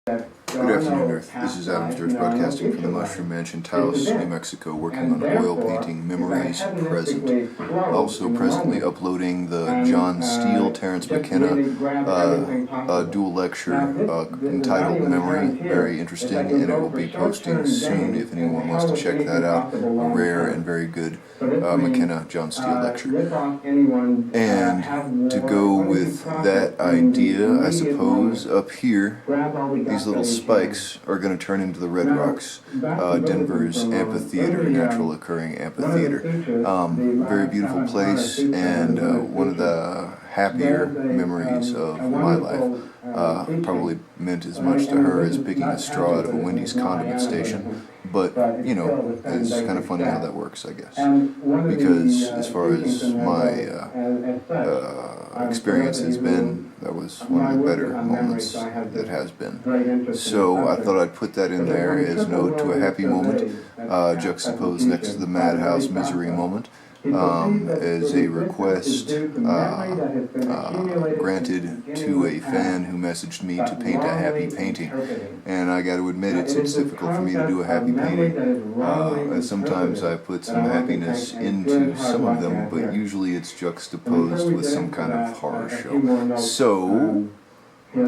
Good afternoon, Earth. This is Adam Sturch broadcasting from the Mushroom Mansion, Taos, New Mexico, working on oil painting Memories Present. Also presently uploading the John Steele, Terence McKenna dual lecture entitled Memory, very interesting, and it will be posting soon if anyone wants to check that out. A rare and very good McKenna John Steele lecture. And to go with that idea, I suppose, up here, these little spikes are going to turn into the Red Rocks, Denver's amphitheater, natural occurring amphitheater. Very beautiful place, and one of the happier memories of my life. Probably meant as much to her as picking a straw out of a Wendy's condiment station, but you know, it's kind of funny how that works, I guess, because as far as my experience has been, that was one of the better moments that has been. So I thought I'd put that in there as a note to a happy moment, juxtaposed next to the Madhouse misery moment, as a request granted to a fan who messaged me to paint a happy painting. And I got to admit, it's difficult for me to do a happy painting. Sometimes I put some happiness into some of them, but usually it's juxtaposed with some kind of horror show. So, you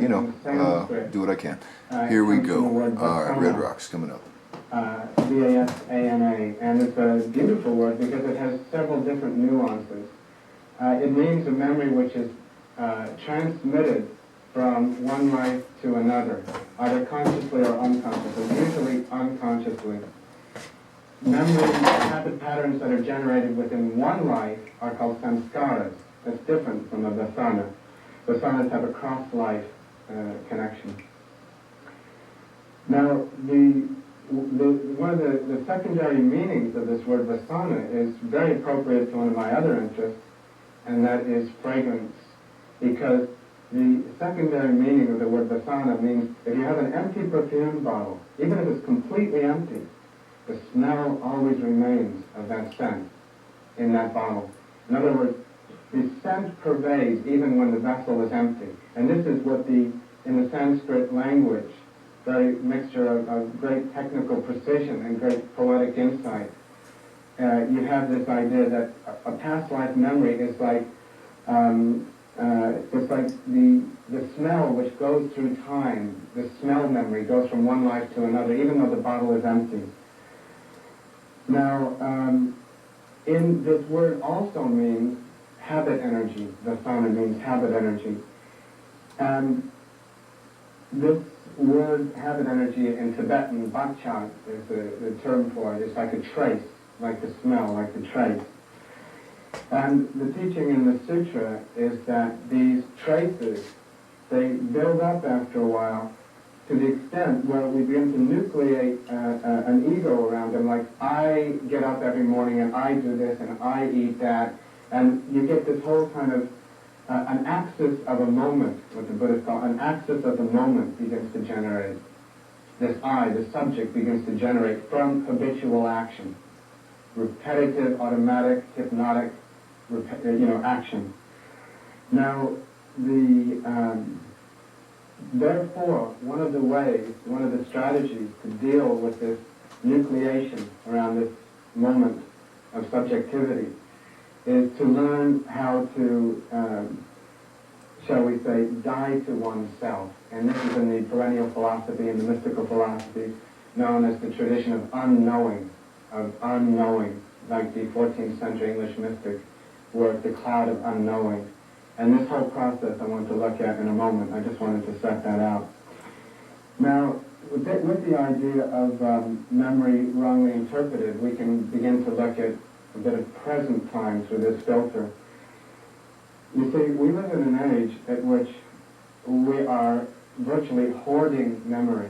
know, do what I can. Here we go. Alright, Red Rocks coming up. V-A-S-A-N-A, and it's a beautiful word because it has several different nuances. It means a memory which is transmitted from one life to another, either consciously or unconsciously, usually unconsciously. Memory habit patterns that are generated within one life are called samskaras. That's different from a vasana. Vasanas have a cross-life connection. Now, one of the secondary meanings of this word vasana is very appropriate to one of my other interests, and that is fragrance. Because the secondary meaning of the word vasana means if you have an empty perfume bottle, even if it's completely empty, the smell always remains of that scent in that bottle. In other words, the scent pervades even when the vessel is empty. And this is what in the Sanskrit language, very mixture of great technical precision and great poetic insight. You have this idea that a past life memory is like it's like the smell which goes through time. The smell memory goes from one life to another, even though the bottle is empty. Now, in this word also means habit energy. Vasana means habit energy, and this word habit energy in Tibetan, bachak is the term for it. It's like a trace, like the smell, like the trace. And the teaching in the sutra is that these traces, they build up after a while to the extent where we begin to nucleate an ego around them, like I get up every morning and I do this and I eat that, and you get this whole kind of an axis of a moment, what the Buddhists call an axis of the moment begins to generate. This I, the subject, begins to generate from habitual action. Repetitive, automatic, hypnotic, action. Now, therefore, one of the ways, one of the strategies to deal with this nucleation around this moment of subjectivity is to learn how to, shall we say, die to oneself. And this is in the perennial philosophy and the mystical philosophy known as the tradition of unknowing, like the 14th century English mystic work, The Cloud of Unknowing. And this whole process I want to look at in a moment. I just wanted to set that out. Now, with the idea of memory wrongly interpreted, we can begin to look at a bit of present time through this filter. You see, we live in an age at which we are virtually hoarding memory.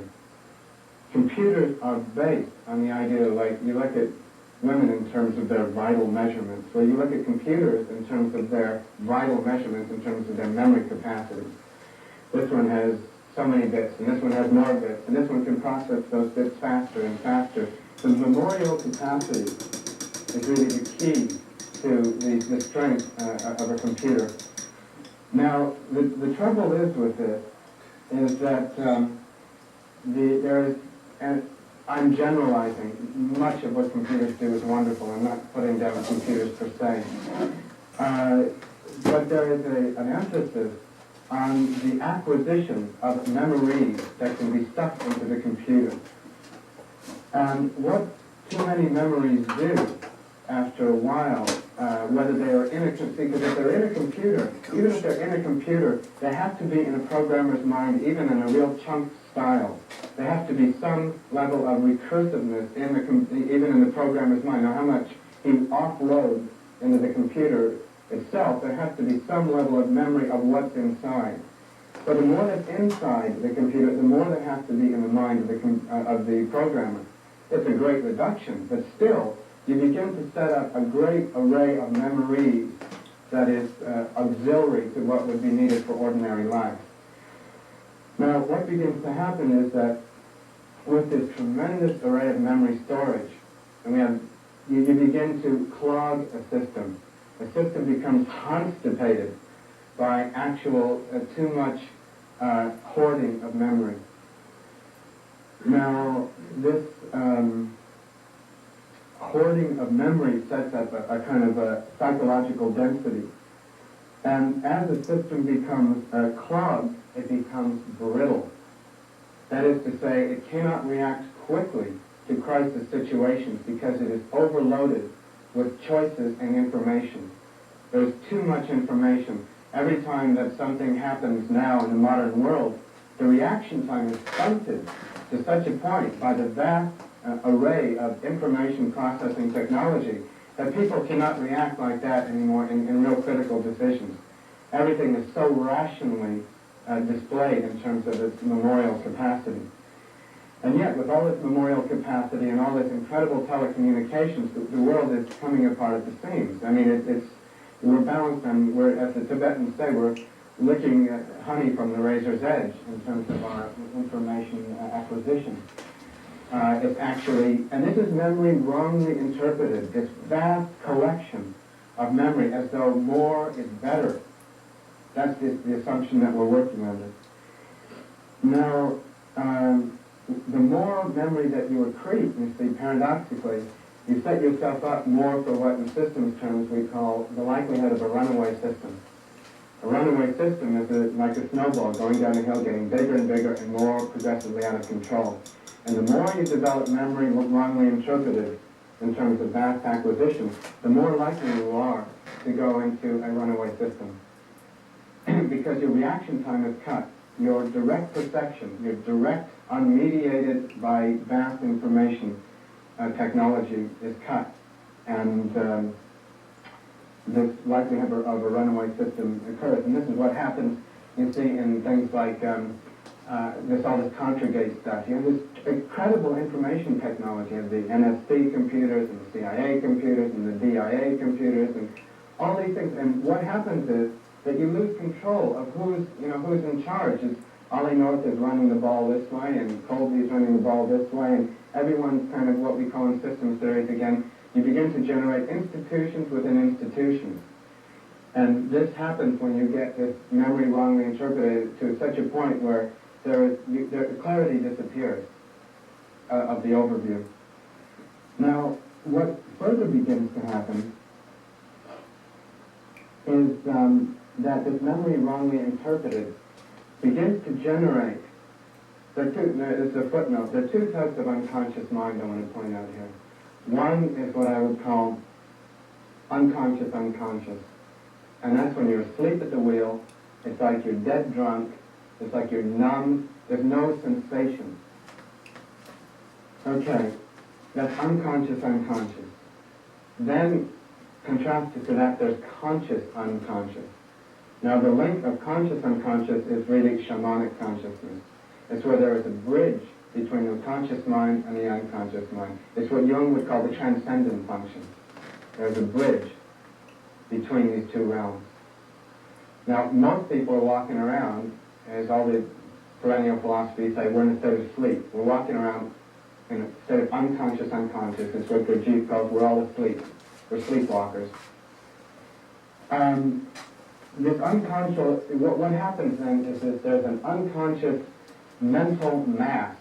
Computers are based on the idea, like you look at women in terms of their vital measurements, so you look at computers in terms of their vital measurements, in terms of their memory capacity. This one has so many bits, and this one has more bits, and this one can process those bits faster and faster. The memorial capacity is really the key to the strength of a computer. Now, the trouble is with this is that there is, and I'm generalizing, much of what computers do is wonderful. I'm not putting down computers per se. But there is an emphasis on the acquisition of memories that can be stuck into the computer. And what too many memories do after a while, whether they are in a computer, because if they're in a computer, even if they're in a computer, they have to be in a programmer's mind, even in a real chunk style. There has to be some level of recursiveness in even in the programmer's mind. Now, how much he offloads into the computer itself, there has to be some level of memory of what's inside. But the more that's inside the computer, the more that has to be in the mind of the programmer. It's a great reduction, but still, you begin to set up a great array of memories that is auxiliary to what would be needed for ordinary life. Now, what begins to happen is that with this tremendous array of memory storage, and you begin to clog a system. The system becomes constipated by actual too much hoarding of memory. Now, this hoarding of memory sets up a kind of a psychological density. And as the system becomes clogged, it becomes brittle. That is to say, it cannot react quickly to crisis situations because it is overloaded with choices and information. There's too much information. Every time that something happens now in the modern world, the reaction time is stunted to such a point by the vast array of information processing technology that people cannot react like that anymore in real critical decisions. Everything is so rationally displayed in terms of its memorial capacity. And yet, with all this memorial capacity and all this incredible telecommunications, the world is coming apart at the seams. I mean, we're balanced on, as the Tibetans say, we're licking honey from the razor's edge in terms of our information acquisition. It's actually, and this is memory wrongly interpreted, this vast collection of memory as though more is better. That's the assumption that we're working under. Now, the more memory that you accrete, you see, paradoxically, you set yourself up more for what in systems terms we call the likelihood of a runaway system. A runaway system is like a snowball going down a hill, getting bigger and bigger and more progressively out of control. And the more you develop memory wrongly interpreted in terms of vast acquisition, the more likely you are to go into a runaway system. Because your reaction time is cut. Your direct perception, your direct, unmediated by vast information technology is cut. And this likelihood of a runaway system occurs. And this is what happens, you see, in things like all this conjugate stuff. You have this incredible information technology of the NSC computers and the CIA computers and the DIA computers and all these things. And what happens is that you lose control of who's in charge. Ollie North is running the ball this way, and Colby is running the ball this way, and everyone's kind of what we call in systems theories again. You begin to generate institutions within institutions. And this happens when you get this memory wrongly interpreted to such a point where clarity disappears of the overview. Now, what further begins to happen is that this memory wrongly interpreted begins to generate, it's a footnote, there are two types of unconscious mind I want to point out here. One is what I would call unconscious unconscious. And that's when you're asleep at the wheel, it's like you're dead drunk, it's like you're numb, there's no sensation. Okay, that's unconscious unconscious. Then, contrasted to that, there's conscious unconscious. Now, the link of conscious unconscious is really shamanic consciousness. It's where there is a bridge between the conscious mind and the unconscious mind. It's what Jung would call the transcendent function. There's a bridge between these two realms. Now, most people are walking around, as all the perennial philosophies say, we're in a state of sleep. We're walking around in a state of unconscious unconscious. It's what Gurdjieff calls we're all asleep. We're sleepwalkers. this unconscious, what happens then is that there's an unconscious mental mass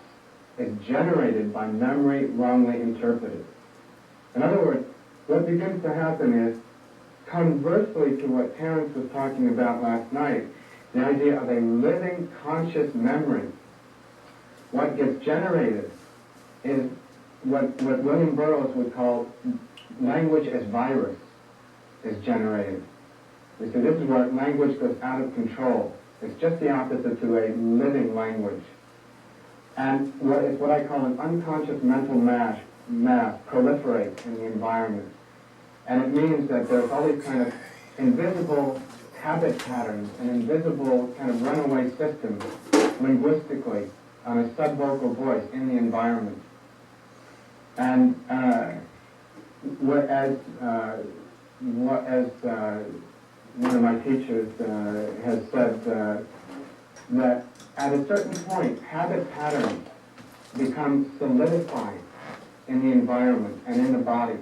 is generated by memory wrongly interpreted. In other words, what begins to happen is, conversely to what Terence was talking about last night, the idea of a living conscious memory, what gets generated is what William Burroughs would call language as virus is generated. You see, this is where language goes out of control. It's just the opposite to a living language. And it's what I call an unconscious mental mass proliferates in the environment. And it means that there's all these kind of invisible habit patterns and invisible kind of runaway systems linguistically on a subvocal voice in the environment. And as one of my teachers has said, that at a certain point, habit patterns become solidified in the environment and in the body.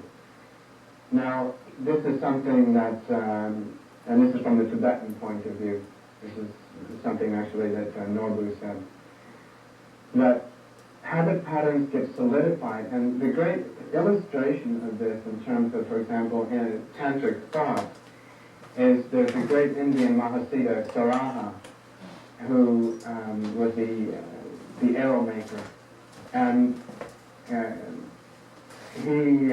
Now, this is something that, and this is from the Tibetan point of view, this is something actually that Norbu said, that habit patterns get solidified, and the great illustration of this in terms of, for example, in tantric thought, is there's a great Indian Mahasiddha, Saraha, who was the arrow maker, and he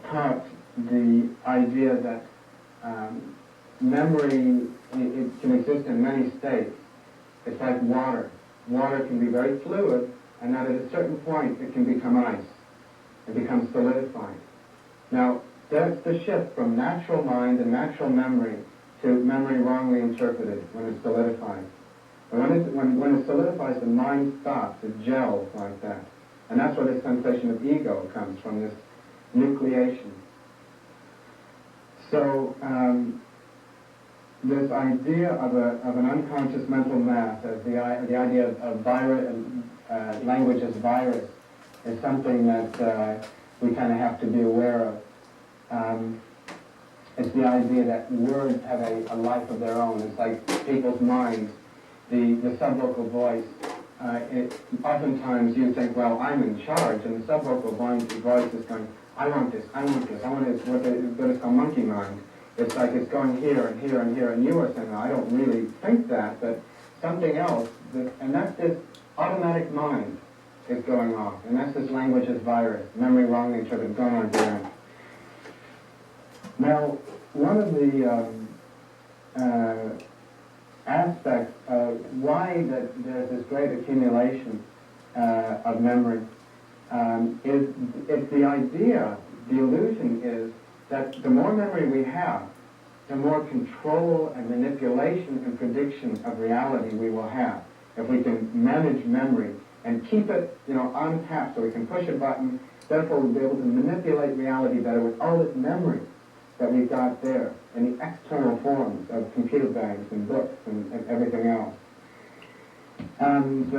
taught the idea that memory, it can exist in many states. It's like water. Water can be very fluid, and that at a certain point it can become ice. It becomes solidified. Now, that's the shift from natural mind and natural memory to memory wrongly interpreted when it's solidified. And when it solidifies, the mind stops, it gels like that. And that's where the sensation of ego comes from, this nucleation. So, this idea of an unconscious mental mass, as the idea of language as virus, is something that we kind of have to be aware of. It's the idea that words have a life of their own. It's like people's minds, the subvocal voice. Oftentimes you think, well, I'm in charge, and the subvocal voice is going, I want this, I want this, I want this, what is called monkey mind. It's like it's going here and here and here, and you are saying, I don't really think that, but something else, and that's this automatic mind is going off, and that's this language as virus, memory wrongly interpreted, going on here. Now, one of the aspects of why that there's this great accumulation of memory is it's the idea, the illusion is that the more memory we have, the more control and manipulation and prediction of reality we will have. If we can manage memory and keep it, on tap, so we can push a button, therefore we'll be able to manipulate reality better with all this memory that we've got there in the external forms of computer banks and books and everything else. And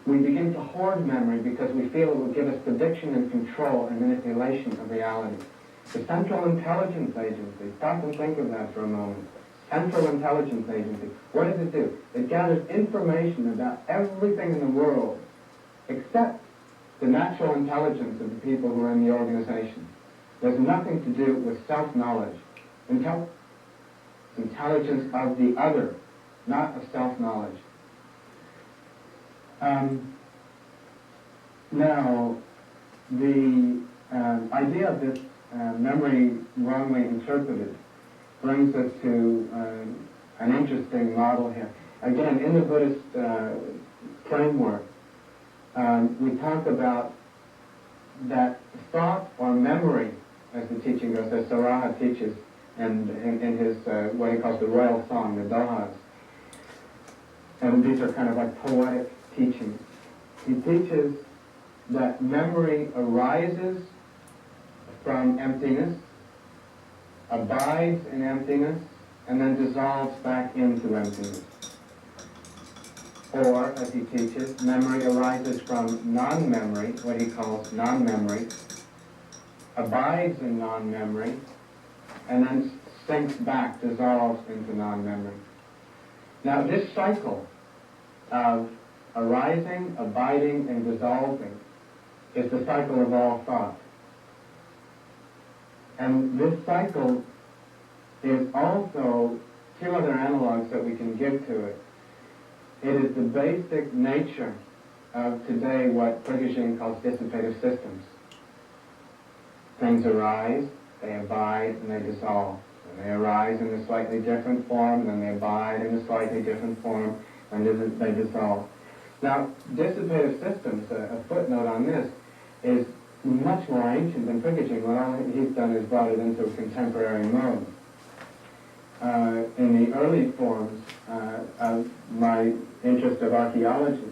we begin to hoard memory because we feel it will give us prediction and control and manipulation of reality. The Central Intelligence Agency, stop and think of that for a moment. Central Intelligence Agency, what does it do? It gathers information about everything in the world except the natural intelligence of the people who are in the organization. There's nothing to do with self-knowledge. Intelligence of the other, not of self-knowledge. Now, the idea of this memory wrongly interpreted brings us to an interesting model here. Again, in the Buddhist framework, we talk about that thought or memory, as the teaching goes, as Saraha teaches in his, what he calls the royal song, the Dohas. And these are kind of like poetic teachings. He teaches that memory arises from emptiness, abides in emptiness, and then dissolves back into emptiness. Or, as he teaches, memory arises from non-memory, what he calls non-memory, abides in non-memory, and then sinks back, dissolves into non-memory. Now this cycle of arising, abiding, and dissolving is the cycle of all thought. And this cycle is also two other analogs that we can give to it. It is the basic nature of today what Prigogine calls dissipative systems. Things arise, they abide, and they dissolve. And they arise in a slightly different form, and then they abide in a slightly different form, and then they dissolve. Now, dissipative systems, a footnote on this, is much more ancient than Prigogine. What all he's done is brought it into a contemporary mode. In the early forms of my interest of archaeology,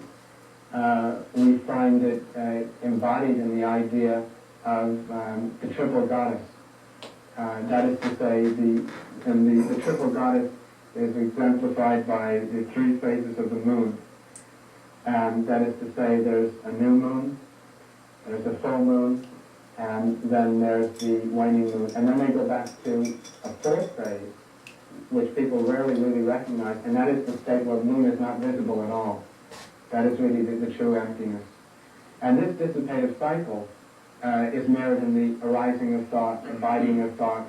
we find it embodied in the idea of the triple goddess. That is to say, the triple goddess is exemplified by the three phases of the moon. That is to say, there's a new moon, there's a full moon, and then there's the waning moon. And then they go back to a fourth phase, which people rarely really recognize, and that is the state where the moon is not visible at all. That is really the true emptiness. And this dissipative cycle is mirrored in the arising of thought, abiding of thought,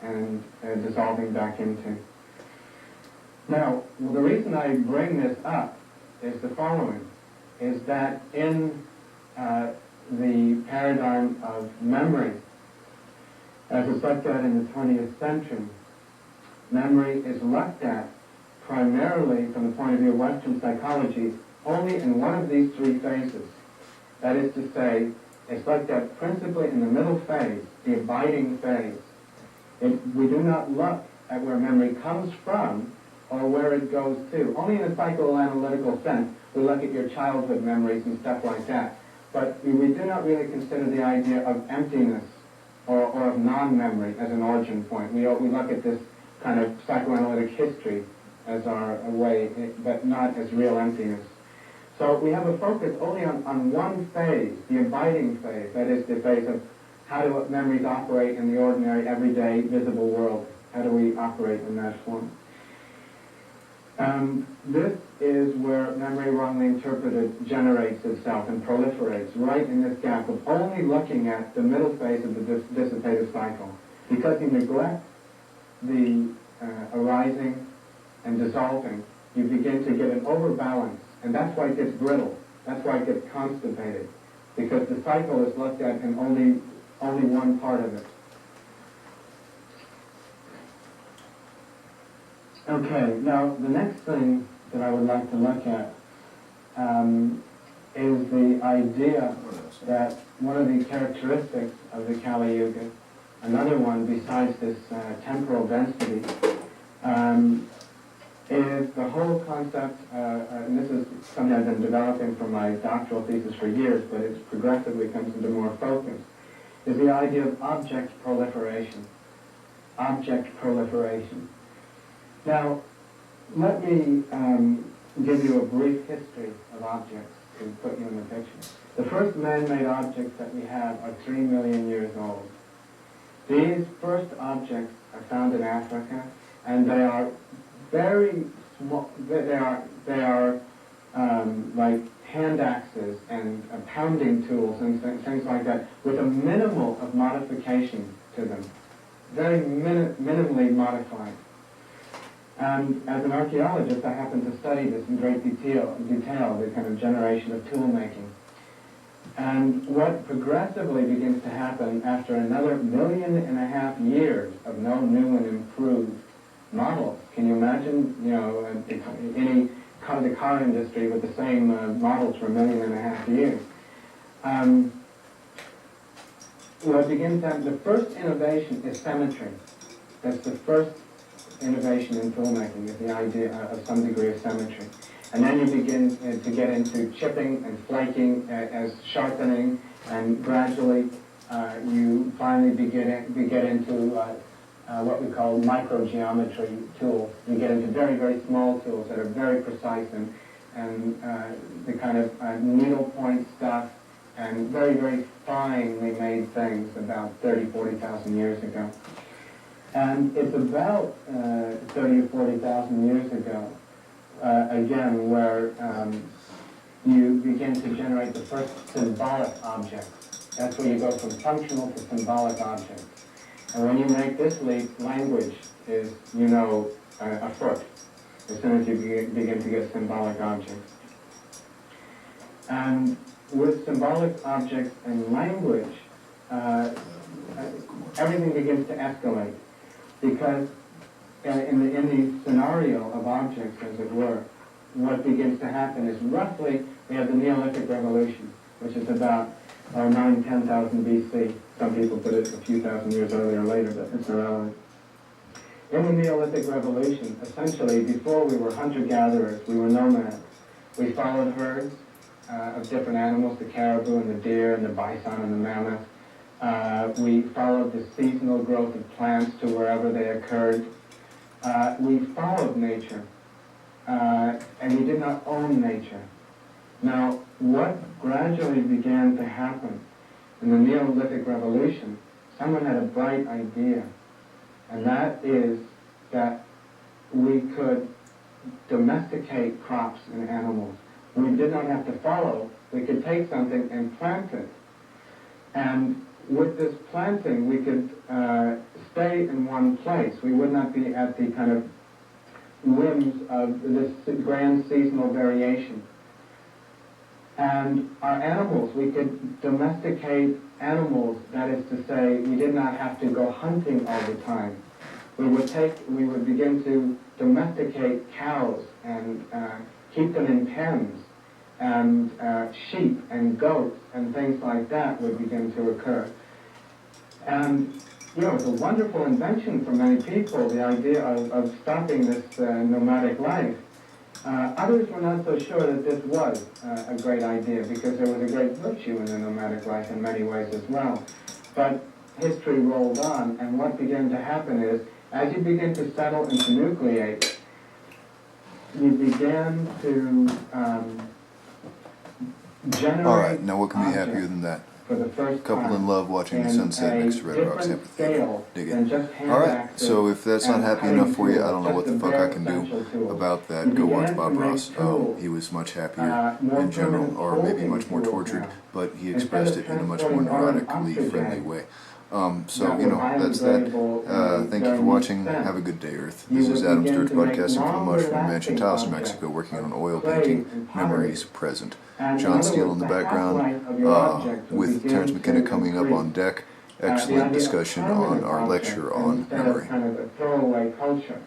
and dissolving back into. Now, the reason I bring this up is the following, is that in the paradigm of memory, as it's looked at in the 20th century, memory is looked at primarily from the point of view of Western psychology only in one of these three phases. That is to say, it's looked at principally in the middle phase, the abiding phase. We do not look at where memory comes from or where it goes to. Only in a psychoanalytical sense, we look at your childhood memories and stuff like that. But we do not really consider the idea of emptiness or of non-memory as an origin point. We look at this kind of psychoanalytic history as our way, but not as real emptiness. So we have a focus only on one phase, the abiding phase, that is the phase of how do memories operate in the ordinary, everyday, visible world. How do we operate in that form? This is where memory wrongly interpreted generates itself and proliferates, right in this gap of only looking at the middle phase of the dissipative cycle. Because you neglect the arising and dissolving, you begin to get an overbalance, and that's why it gets brittle. That's why it gets constipated, because the cycle is looked at in only one part of it. Okay, now the next thing that I would like to look at is the idea that one of the characteristics of the Kali Yuga, another one besides this temporal density, is the whole concept, and this is something I've been developing for my doctoral thesis for years, but it progressively comes into more focus, is the idea of object proliferation. Object proliferation. Now, let me give you a brief history of objects to put you in the picture. The first man-made objects that we have are 3 million years old. These first objects are found in Africa, and they are very small. They are like hand axes and pounding tools and things like that, with a minimal of modification to them, very minimally modified. And as an archaeologist, I happen to study this in great detail, the kind of generation of tool making. And what progressively begins to happen after another 1.5 million years of no new and improved models. Can you imagine, the car industry with the same models for 1.5 million years? What begins to happen, the first innovation is symmetry. That's the first innovation in toolmaking, is the idea of some degree of symmetry. And then you begin to get into chipping and flaking as sharpening, and gradually you finally get into what we call microgeometry tools. You get into very, very small tools that are very precise and the kind of needlepoint stuff and very, very finely made things about 30,000, 40,000 years ago. And it's about 30 or 40,000 years ago, again, where you begin to generate the first symbolic objects. That's where you go from functional to symbolic objects. And when you make this leap, language is, you know, afoot, as soon as you begin to get symbolic objects. And with symbolic objects and language, everything begins to escalate. Because in the scenario of objects, as it were, what begins to happen is roughly, we have the Neolithic Revolution, which is about 9,000 to 10,000 BC. Some people put it a few thousand years earlier or later, but it's irrelevant. In the Neolithic Revolution, essentially, before we were hunter-gatherers, we were nomads. We followed herds of different animals, the caribou and the deer and the bison and the mammoth. We followed the seasonal growth of plants to wherever they occurred. We followed nature, and we did not own nature. Now, what gradually began to happen in the Neolithic Revolution, someone had a bright idea, and that is that we could domesticate crops and animals. We did not have to follow. We could take something and plant it. And with this planting, we could stay in one place. We would not be at the kind of whims of this grand seasonal variation. And our animals, we could domesticate animals, that is to say, we did not have to go hunting all the time. We would begin to domesticate cows and keep them in pens, and sheep and goats and things like that would begin to occur. And, you know, it's a wonderful invention for many people, the idea of stopping this nomadic life. Others were not so sure that this was a great idea, because there was a great virtue in the nomadic life in many ways as well. But history rolled on, and what began to happen is, as you begin to settle and to nucleate, you began to generate. All right, now what can be happier than that? For the first Couple in love watching the sunset next to Red Rocks Amphitheater. Dig it. All Alright, so if that's not happy enough for you, I don't know what the fuck I can do about that. Go watch Bob Ross. He was much happier in general, or maybe much more tortured, but he expressed it in a much more neurotically friendly way. So, you know, that's that. Thank you for watching. Have a good day, Earth. This is Adam Sturch podcasting from the Mushroom Mansion, Taos, Mexico, working on oil painting, Memories Present. John Steele in the background, with Terrence McKenna coming up on deck. Excellent discussion on our lecture on memory. Kind of a throwaway culture.